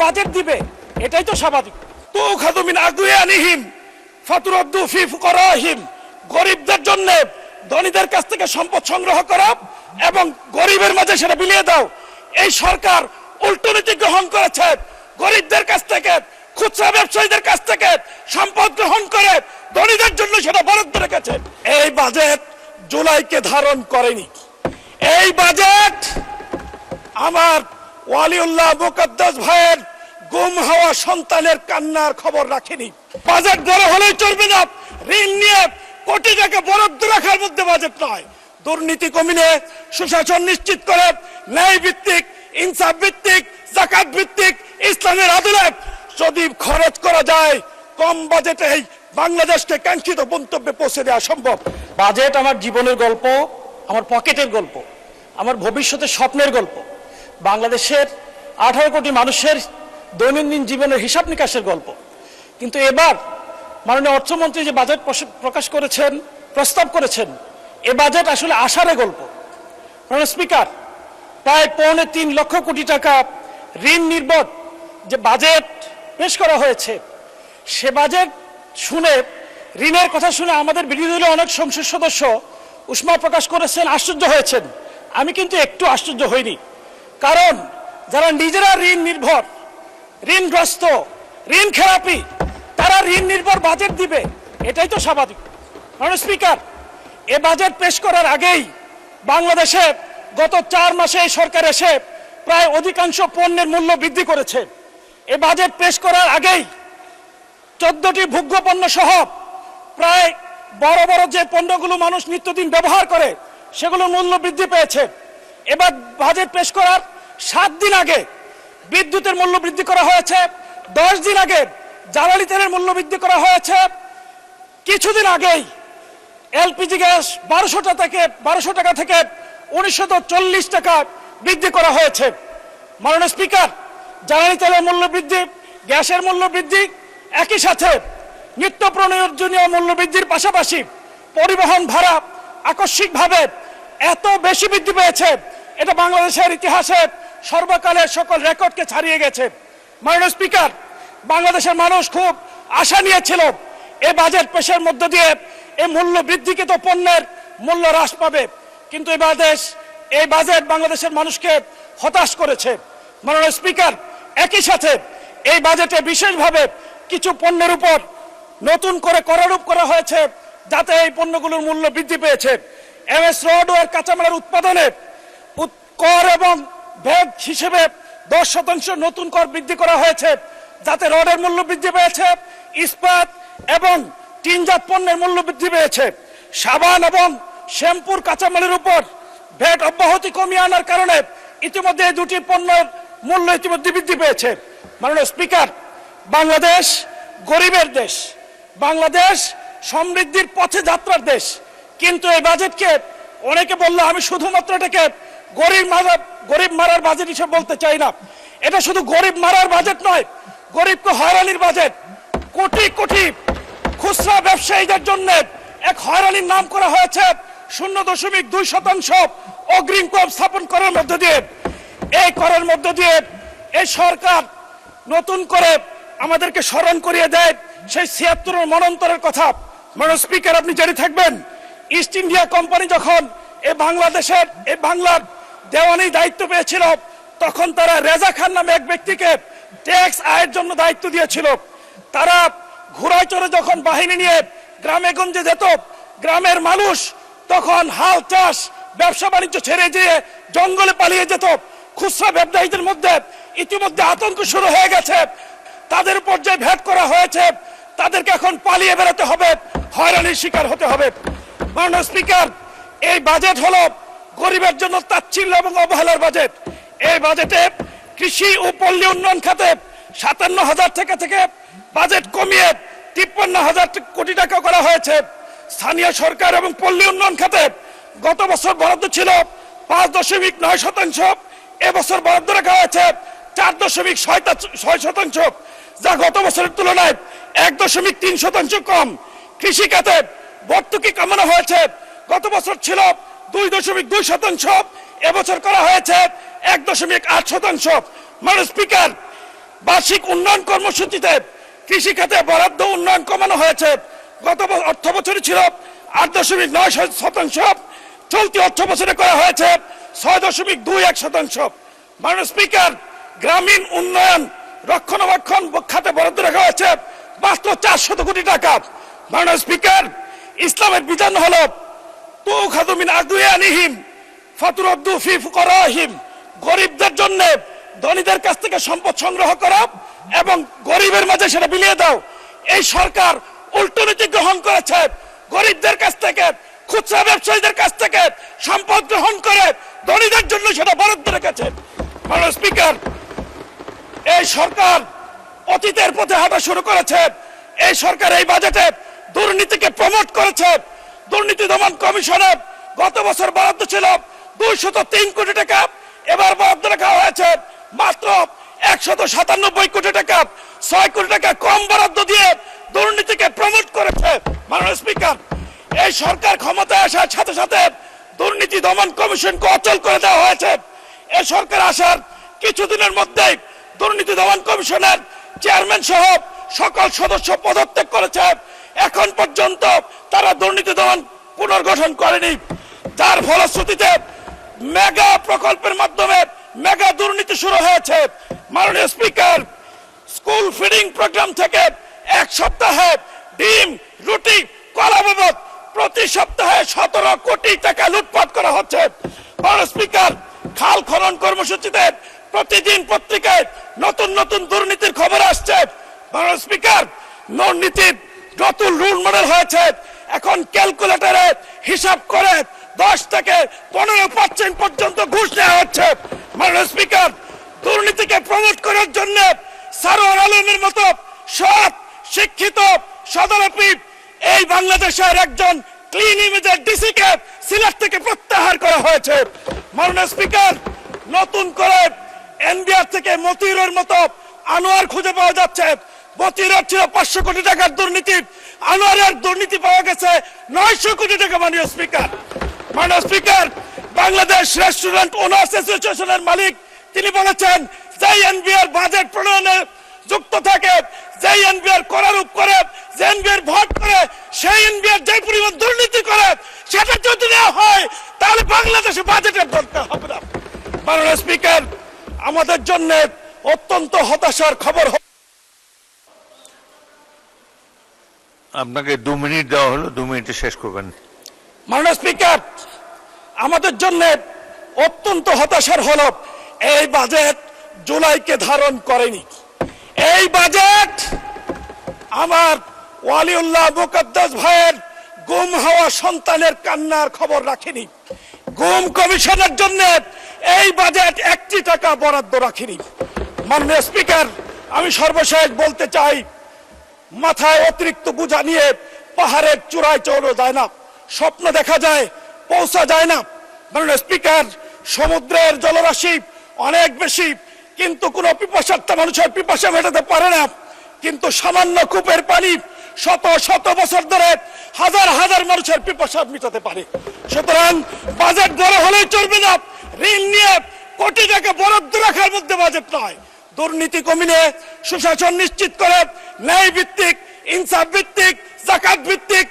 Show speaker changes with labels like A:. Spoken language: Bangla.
A: বাজেট দিবে, এটাই তো স্বাভাবিক। তো খাদুমিন আগুয়ানিহিম ফাতুরাদ্দু ফি ফুকারাহিম, গরিবদের জন্য ধনীদের কাছ থেকে সম্পদ সংগ্রহ করো এবং গরিবের মাঝে সেটা বিলিয়ে দাও। এই সরকার উল্টো নীতি গ্রহণ করেছে, গরিবদের কাছ থেকে, খুচরা ব্যবসায়ীদের কাছ থেকে সম্পদ গ্রহণ করে ধনীদের জন্য সেটা বরাদ্দ রেখেছে। এই বাজেট জুলাইকে ধারণ করেনি। এই বাজেট আমার ওয়ালিউল্লাহ মুকদ্দাস ভাইয়ের গুম হওয়া সন্তানের কান্নার খবর রাখেনি। বাজেট বড় হলেই চলবে না, ঋণ নিয়ে কোটি টাকা বরাদ্দ রাখার মধ্যে বাজেট নয়। দুর্নীতি কমিয়ে সুশাসন নিশ্চিত করে ন্যায় ভিত্তিক, ইনসাফ ভিত্তিক, যাকাত ভিত্তিক ইসলামের আদলে যদি খরচ করা যায়, কম বাজেটেই বাংলাদেশকে কাঙ্ক্ষিত গন্তব্যে পৌঁছে দেওয়া সম্ভব।
B: বাজেট আমার জীবনের গল্প, আমার পকেটের গল্প, আমার ভবিষ্যতের স্বপ্নের গল্প, বাংলাদেশের 18 কোটি মানুষের দৈনন্দিন জীবনের হিসাব নিকাশের গল্প। কিন্তু এবার মাননীয় অর্থমন্ত্রী যে বাজেট প্রকাশ করেছেন, প্রস্তাব করেছেন, এ বাজেট আসলে আশার গল্প। মাননীয় স্পিকার, প্রায় 3.25 লক্ষ কোটি টাকা ঋণ নির্ভর যে বাজেট পেশ করা হয়েছে, সে বাজেট শুনে, ঋণের কথা শুনে আমাদের বিরোধী দলের অনেক সংসদ সদস্য উষ্মা প্রকাশ করেছেন, আশ্চর্য হয়েছেন। আমি কিন্তু একটু আশ্চর্য হইনি, কারণ যারা নিজেরা ঋণ নির্ভর, ঋণগ্রস্ত, ঋণ খেলাপি, তারা ঋণ নির্ভর বাজেট দিবে, এটাই তো স্বাভাবিক। মাননীয় স্পিকার, এ বাজেট পেশ করার আগেই বাংলাদেশে গত 4 মাসে এই সরকার এসে প্রায় অধিকাংশ পণ্যের মূল্য বৃদ্ধি করেছে। এ বাজেট পেশ করার আগেই 14টি ভোগ্য পণ্য সহ প্রায় বড় বড় যে পণ্যগুলো মানুষ নিত্যদিন ব্যবহার করে সেগুলোর মূল্য বৃদ্ধি পেয়েছে। এবার বাজেট পেশ করার 7 দিন আগে বিদ্যুতের মূল্য বৃদ্ধি করা হয়েছে, 10 দিন আগে জ্বালানি তেলের মূল্য বৃদ্ধি করা হয়েছে, কিছুদিন আগেই এলপিজি গ্যাস 1200 টাকা থেকে 1940 টাকা বৃদ্ধি করা হয়েছে। মাননীয় স্পিকার, জ্বালানি তেলের মূল্য বৃদ্ধি, গ্যাসের মূল্য বৃদ্ধি, একই সাথে নিত্য প্রয়োজনীয় মূল্য বৃদ্ধির পাশাপাশি পরিবহন ভাড়া আকস্মিকভাবে এত বেশি বৃদ্ধি পেয়েছে, এটা বাংলাদেশের ইতিহাসে সর্বকালের সকল রেকর্ডকে ছাড়িয়ে গেছে। মাননীয় স্পিকার, বাংলাদেশের মানুষ খুব আশা নিয়েছিল এই বাজেট পেশের মধ্য দিয়ে এই মূল্য বৃদ্ধিকৃত পণ্যের মূল্য হ্রাস পাবে, কিন্তু এই বাজেট বাংলাদেশের মানুষকে হতাশ করেছে। মাননীয় স্পিকার, একই সাথে এই বাজেটে বিশেষভাবে কিছু পণ্যের উপর নতুন করে করারোপ করা হয়েছে, যাতে এই পণ্যগুলোর মূল্য বৃদ্ধি পেয়েছে। এমএস রড ও কাঁচামালের উৎপাদনে কর এবং ভ্যাট হিসেবে 10% নতুন কর বৃদ্ধি করা হয়েছে, যাতে রডের মূল্য বৃদ্ধি পেয়েছে, ইস্পাত এবং টিনজাত পণ্যের মূল্য বৃদ্ধি পেয়েছে। সাবান এবং শ্যাম্পুর কাঁচামালের উপর ভ্যাট অব্যাহতি কমিয়ে আনার কারণে ইতিমধ্যে এই দুটি পণ্যের মূল্য ইতিমধ্যে বৃদ্ধি পেয়েছে। মাননীয় স্পিকার, বাংলাদেশ গরিবের দেশ, বাংলাদেশ সমৃদ্ধির পথে যাত্রার দেশ, কিন্তু এই বাজেটকে অনেকে বললো, আমি শুধুমাত্র এটাকে গরিব মারার বাজেট হিসেবে বলতে চাই না। এটা শুধু গরিব মারার বাজেট নয়, গরিবকে হয়রানির বাজেট। কোটি কোটি খুচরা ব্যবসায়ীদের জন্য এক হয়রানির নাম করা হয়েছে 0.2% অগ্রিম কর স্থাপন করার মধ্য দিয়ে। এই করের মধ্য দিয়ে এই সরকার নতুন করে আমাদেরকে স্মরণ করিয়ে দেয় সেই 76 মনন্তরের কথা। মাননীয় স্পিকার, আপনি জেনে থাকবেন, ইস্ট ইন্ডিয়া কোম্পানি যখন এই বাংলার দেওয়ানি দায়িত্ব পেয়েছিল, তখন তারা রেজা খান নামে এক ব্যক্তিকে ট্যাক্স আয়ের জন্য দায়িত্ব দিয়েছিল। তারা ঘোড়ায় চড়ে যখন বাহিনী নিয়ে গ্রামে গঞ্জে যেত, গ্রামের মানুষ তখন হাল চাষ ব্যবসা বাণিজ্য ছেড়ে দিয়ে জঙ্গলে পালিয়ে যেত। খুচরা ব্যবসায়ীদের মধ্যে ইতিমধ্যে আতঙ্ক শুরু হয়ে গেছে, তাদের উপর যে ভ্যাট করা হয়েছে, তাদেরকে এখন পালিয়ে বেরোতে হবে, হয়রানির শিকার হতে হবে। মাননীয় স্পিকার, এই বাজেট হলো গরিবের জন্য তাচ্ছিল্য এবং অবহেলার বাজেট। এই বাজেটে কৃষি ও পল্লী উন্নয়ন খাতে 57,000 টাকা থেকে বাজেট কমিয়ে 53,000 কোটি টাকা করা হয়েছে। স্থানীয় সরকার এবং পল্লী উন্নয়ন খাতে গত বছর বরাদ্দ ছিল 5.9%, এবছর বরাদ্দ রাখা হয়েছে 4.6%, যা গত বছরের তুলনায় 1.3% কম। কৃষি খাতে ভর্তুকি কমানো হয়েছে, গত বছর ছিল 2.2%, এবছর করা হয়েছে 1.8%। মাননীয় স্পিকার,
A: বার্ষিক উন্নয়ন কর্মসূচিতে কৃষি খাতে বরাদ্দ উন্নয়ন কমানো হয়েছে। গত অর্থ বছরে ছিল 8.9%, চলতি অর্থ বছরে করা হয়েছে 6.21%। মাননীয় স্পিকার, গ্রামীণ উন্নয়ন রক্ষণাবেক্ষণ খাতে বরাদ্দ রাখা হয়েছে মাত্র 400 কোটি টাকা। মাননীয় স্পিকার, ইসলামের বিধান হলো তুখাযু মিন আগওয়ানিহিম ফাতুরাদ্দু ফি ফুকারাহিম, গরিবদের জন্য ধনীদের কাছ থেকে সম্পদ সংগ্রহ করো এবং গরিবের মাঝে সেটা বিলিয়ে দাও। এই সরকার উল্টো নীতি গ্রহণ করেছে, গরিবদের কাছ থেকে, খুচরা ব্যবসায়ীদের কাছ থেকে সম্পদ গ্রহণ করে ধনীদের জন্য সেটা বরাদ্দ রেখেছে। মাননীয় স্পিকার, এই সরকার অতীতের পথে হাঁটা শুরু করেছে। এই সরকার এই বাজেটে দুর্নীতিকে প্রমোট করেছে। দুর্নীতি দমন কমিশনে গত বছর বরাদ্দ ছিল 203 কোটি টাকা, এবার বরাদ্দ রাখা হয়েছে মাত্র 197 কোটি টাকা। 6 কোটি টাকা কম বরাদ্দ দিয়ে দুর্নীতিকে প্রমোট করেছে। মাননীয় স্পিকার, এই সরকার ক্ষমতায় আসার সাথে সাথে দুর্নীতি দমন কমিশনকে অচল করে দেওয়া হয়েছে। এই সরকার আসার কিছুদিনের মধ্যেই দুর্নীতি দমন কমিশনের চেয়ারম্যান সহ সকল সদস্য পদত্যাগ করেছে। এখন পর্যন্ত তারা দুর্নীতি দমন পুনর্গঠন করেনি, যার ফলশ্রুতিতে মেগা প্রকল্পের মাধ্যমে মেগা দুর্নীতি শুরু হয়েছে। মাননীয় স্পিকার, স্কুল ফিডিং প্রোগ্রাম থেকে এক সপ্তাহে ডিম, রুটি, কলা বাবদ প্রতি সপ্তাহে 17 কোটি টাকা লুটপাট করা হচ্ছে। মাননীয় স্পিকার, খাল খনন কর্মসূচিতে প্রতিদিন পত্রিকায় নতুন নতুন দুর্নীতির খবর আসছে। মাননীয় স্পিকার, দুর্নীতির নতুন রুল মডেল হয়েছে। এখন ক্যালকুলেটরে হিসাব করে 10 থেকে 15% পর্যন্ত ঘুষ নেওয়া হচ্ছে। মাননীয় স্পিকার, দুর্নীতিকে প্রমোট করার জন্য সারোয়ার আলমের মতো সৎ, শিক্ষিত, সদরপি এই বাংলাদেশের একজন ক্লিন ইমেজের ডিসিকে সিলেট থেকে প্রত্যাহার করা হয়েছে। মাননীয় স্পিকার, নতুন করে এনবিআর থেকে মতিউরের মতো আনোয়ার খুঁজে পাওয়া যাচ্ছে। মতিউরের ছিল 500 কোটি টাকার দুর্নীতি, আনোয়ারের দুর্নীতি পাওয়া গেছে 900 কোটি টাকা। মাননীয় স্পিকার, বাংলাদেশ রেস্টুরেন্ট ওনার্স অ্যাসোসিয়েশনের মালিক তিনি বলেছেন, যে এনবিআর বাজেট প্রণয়নে যুক্ত থাকে, যে এনবিআর করারূপ করে, যে এনবিআর ভোট করে, সেই এনবিআর যে পরিমাণ দুর্নীতি করে সেটা যদি নেওয়া হয় তাহলে বাংলাদেশে বাজেটের দরকার হবে না। মাননীয় স্পিকার, আমাদের জন্য অত্যন্ত হতাশার খবর।
C: আপনাকে 2 মিনিট দেওয়া হলো, 2 মিনিটে শেষ করবেন।
A: মাননীয় স্পিকার, আমাদের জন্য অত্যন্ত হতাশার হলো এই বাজেট জুলাইকে ধারণ করেনি। এই বাজেট আমার ওয়ালিউল্লাহ মুকদ্দাস ভাইয়ের গুম হওয়া সন্তানের কান্নার খবর রাখেনি। গুম কমিশনের জন্য এই বাজেট 1 টাকা বরাদ্দ রাখেনি। মাননীয় স্পিকার, আমি সর্বশেষ বলতে চাই, মাথায় অতিরিক্ত বোঝা নিয়ে পাহাড়ের চূড়ায় চড়ানো যায় না, স্বপ্ন দেখা যায়, পৌঁছা যায় না। মাননীয় স্পিকার, সমুদ্রের জলরাশি অনেক বেশি, কিন্তু কোন পিপাসার্থ মানুষের পিপাসা মেটাতে পারে না। কিন্তু সামান্য কূপের পানি শত শত বছর ধরে হাজার হাজার মানুষের পিপাসা মেটাতে পারে। সুতরাং বাজেট বড় হলেই চলবে না, ঋণ নিয়ে কোটি টাকা বরাদ্দ রাখার মধ্যে বাজেট নয়। দুর্নীতি কমিয়ে সুশাসন নিশ্চিত করে ন্যায় ভিত্তিক, ইনসাফ ভিত্তিক, যাকাত ভিত্তিক